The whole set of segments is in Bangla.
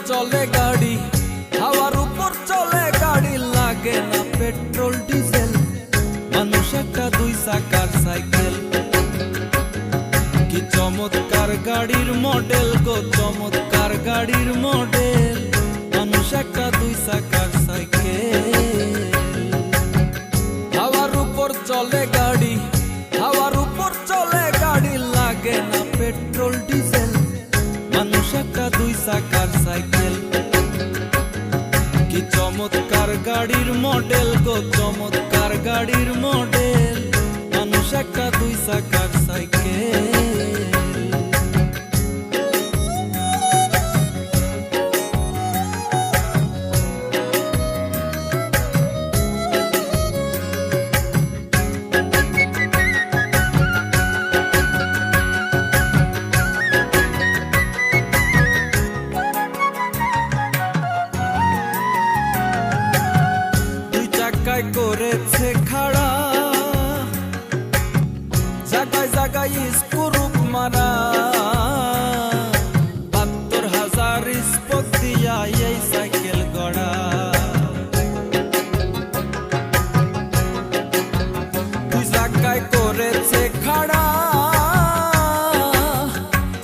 চলে গাড়ি, হাওয়ার উপর চলে গাড়ি, লাগে না পেট্রোল ডিজেল, মানুষ একটা দুই চাকার সাইকেল। কি চমৎকার গাড়ির মডেল গো, চমৎকার গাড়ির মডেল, মানুষ একটা দুই চাকার সাইকেল। হাওয়ার উপর চলে গাড়ি, হাওয়ার উপর চলে গাড়ি, লাগে না পেট্রোল ডিজেল, মানুষ একটা দুই চাকার সাইকেল। কি চমৎকার গাড়ির মডেল গো, চমৎকার গাড়ির মডেল, মানুষ একটা দুই চাকার সাইকেল। করেছে খাড়া, জায়গায় জায়গায় স্ক্রুপ মারা, ৭২,০০০ স্পোক দিয়া এই সাইকেল গড়া। দুই জায়গায় করেছে খাড়া,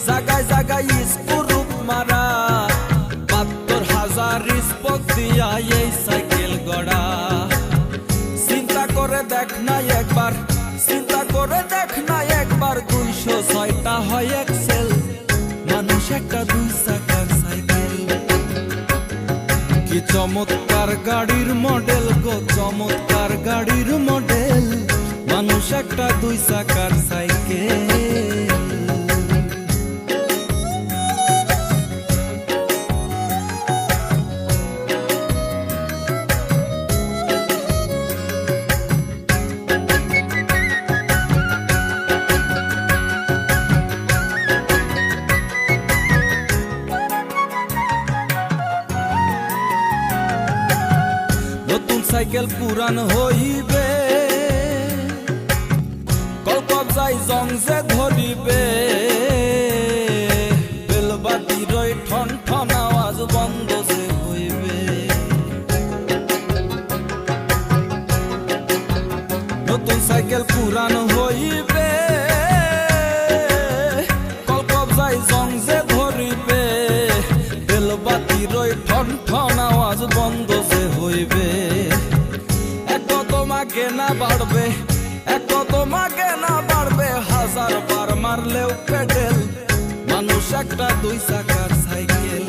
জায়গায় জায়গায় স্ক্রুপ মারা, ৭২,০০০ স্পোক দিয়া এই সাইকেল গড়া। চিন্তা করে দেখ না একবার, চিন্তা করে দেখ না একবার, ২০৬টা হয় এক্সেল, মানুষ একটা দুই চাকার সাইকেল। কি চমৎকার গাড়ির মডেল গো, চমৎকার গাড়ির মডেল, মানুষ একটা দুই চাকার সাইকেল। নতুন সাইকেল পুরান হইবে, কলকবজাই জং যে ধরিবে, বেলবাতির ঠন ঠন আওয়াজ বন্ধ যে হইবে। নতুন সাইকেল পুরান হইবে, কলকবজাই জং যে ধরিবে, বেলবাতির ঠন ঠন আওয়াজ বন্ধ যে হইবে। এত তোমাকে না বাড়বে, এত তোমাকে না বাড়বে, ১০০০ বার মারলেও পেডেল, মানুষ একটা দুই চাকার সাইকেল।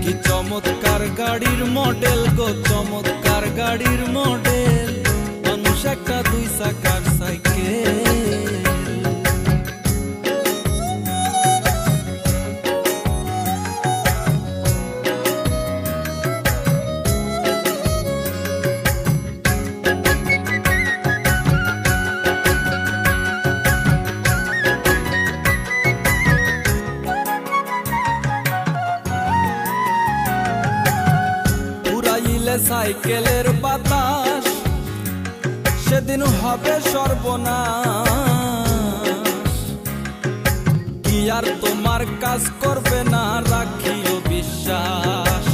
কি চমৎকার গাড়ির মডেল গো, চমৎকার গাড়ির মডেল, মানুষ একটা দুই চাকার সাইকেল। সাইকেলের বাতাস সেদিন হবে সর্বনাশ, কি আর তোমার কাজ করবে না, রাখিও বিশ্বাস।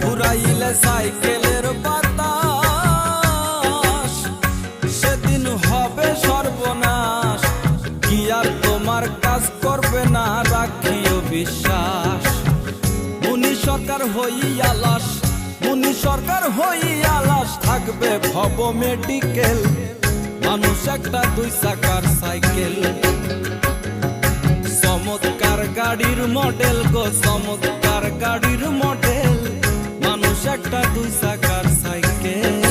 পুরাইলে সাইকেলের বাতাস সেদিন হবে সর্বনাশ, কি আর তোমার কাজ করবে না, রাখিও বিশ্বাস। মুনি সরকার হইয়া লাশ, মুনি সরকার হইয়া লাশ, থাকবে ভব মেডিকেল, মানুষ একটা দুই চাকার সাইকেল। চমৎকার গাড়ির মডেল গো, চমৎকার গাড়ির মডেল, মানুষ একটা দুই চাকার সাইকেল।